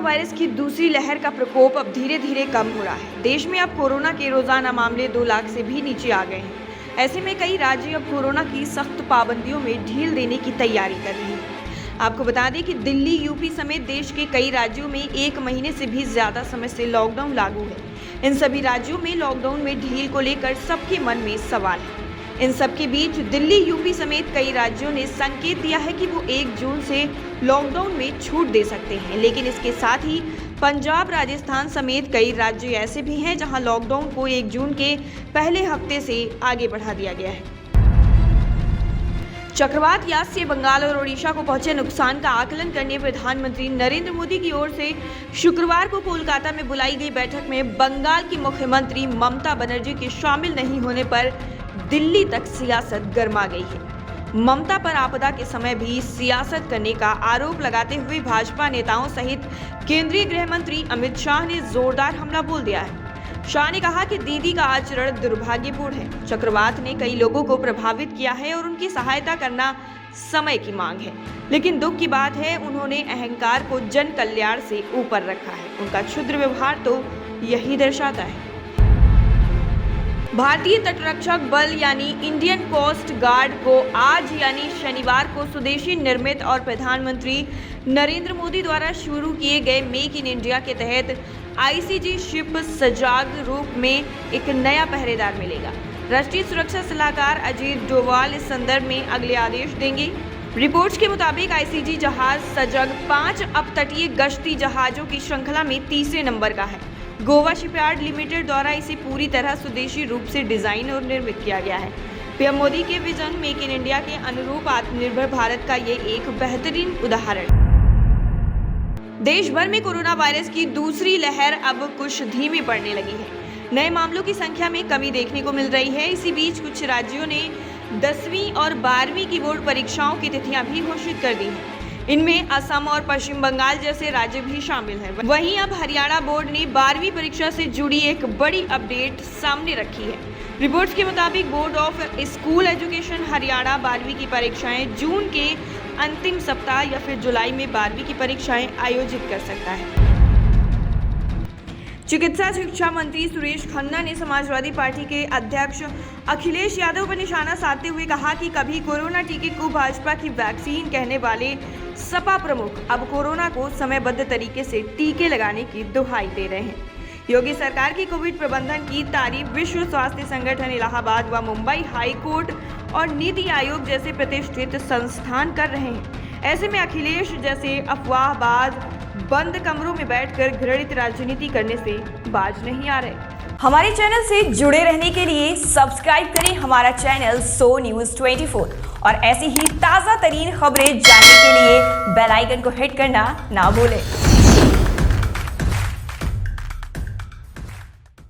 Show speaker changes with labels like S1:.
S1: Virus की दूसरी लहर का प्रकोप अब धीरे धीरे कम हो रहा है। देश में अब कोरोना के रोजाना मामले 2 लाख से भी नीचे आ गए हैं। ऐसे में कई राज्य अब कोरोना की सख्त पाबंदियों में ढील देने की तैयारी कर रहे हैं। आपको बता दें कि दिल्ली, यूपी समेत देश के कई राज्यों में 1 महीने से भी ज्यादा समय से लॉकडाउन लागू है। इन सभी राज्यों में लॉकडाउन में ढील को लेकर सबके मन में सवाल है। इन सबके बीच दिल्ली, यूपी समेत कई राज्यों ने संकेत दिया है कि वो 1 जून से लॉकडाउन में छूट दे सकते हैं, लेकिन इसके साथ ही पंजाब, राजस्थान समेत कई राज्य ऐसे भी हैं जहां लॉकडाउन को 1 जून के पहले हफ्ते से आगे बढ़ा दिया गया है। चक्रवात यास से बंगाल और ओडिशा को पहुंचे नुकसान का आकलन करने प्रधानमंत्री नरेंद्र मोदी की ओर से शुक्रवार को कोलकाता में बुलाई गई बैठक में बंगाल की मुख्यमंत्री ममता बनर्जी के शामिल नहीं होने पर दिल्ली तक सियासत गर्मा गई है। ममता पर आपदा के समय भी सियासत करने का आरोप लगाते हुए भाजपा नेताओं सहित केंद्रीय गृह मंत्री अमित शाह ने जोरदार हमला बोल दिया है। शाह ने कहा कि दीदी का आचरण दुर्भाग्यपूर्ण है। चक्रवात ने कई लोगों को प्रभावित किया है और उनकी सहायता करना समय की मांग है, लेकिन दुख की बात है उन्होंने अहंकार को जन कल्याण से ऊपर रखा है। उनका क्षुद्र व्यवहार तो यही दर्शाता है। भारतीय तटरक्षक बल यानी इंडियन कोस्ट गार्ड को आज यानी शनिवार को स्वदेशी निर्मित और प्रधानमंत्री नरेंद्र मोदी द्वारा शुरू किए गए मेक इन इंडिया के तहत आईसीजी शिप सजाग रूप में एक नया पहरेदार मिलेगा। राष्ट्रीय सुरक्षा सलाहकार अजीत डोवाल इस संदर्भ में अगले आदेश देंगे। रिपोर्ट्स के मुताबिक आईसीजी जहाज सजग 5 अपतटीय गश्ती जहाजों की श्रृंखला में तीसरे नंबर का है। गोवा शिपयार्ड लिमिटेड द्वारा इसे पूरी तरह स्वदेशी रूप से डिजाइन और निर्मित किया गया है। पीएम मोदी के विजन मेक इन इंडिया के अनुरूप आत्मनिर्भर भारत का ये एक बेहतरीन उदाहरण। देश भर में कोरोना वायरस की दूसरी लहर अब कुछ धीमी पड़ने लगी है। नए मामलों की संख्या में कमी देखने को मिल रही है। इसी बीच कुछ राज्यों ने 10वीं और 12वीं की बोर्ड परीक्षाओं की तिथियां भी घोषित कर दी हैं। इनमें असम और पश्चिम बंगाल जैसे राज्य भी शामिल हैं। वहीं अब हरियाणा बोर्ड ने 12वीं परीक्षा से जुड़ी एक बड़ी अपडेट सामने रखी है। रिपोर्ट्स के मुताबिक board of school education Haryana 12वीं की परीक्षाएं जून के अंतिम सप्ताह या फिर जुलाई में 12वीं की परीक्षाएं आयोजित कर सकता है। चिकित्सा शिक्षा मंत्री सुरेश खन्ना ने समाजवादी पार्टी के अध्यक्ष अखिलेश यादव पर निशाना साधते हुए कहा कि कभी कोरोना टीके को भाजपा की वैक्सीन कहने वाले सपा प्रमुख अब कोरोना को समयबद्ध तरीके से टीके लगाने की दुहाई दे रहे हैं। योगी सरकार की कोविड प्रबंधन की तारीफ विश्व स्वास्थ्य संगठन, इलाहाबाद व मुंबई हाई कोर्ट और नीति आयोग जैसे प्रतिष्ठित संस्थान कर रहे हैं। ऐसे में अखिलेश जैसे अफवाहबाज बंद कमरों में बैठकर घृणित राजनीति करने से बाज नहीं आ रहे। हमारे चैनल से जुड़े रहने के लिए सब्सक्राइब करें हमारा चैनल सो न्यूज़ 24 और ऐसी ही ताज़ा तरीन खबरें जानने के लिए बेल आइकन को हिट करना ना भूलें।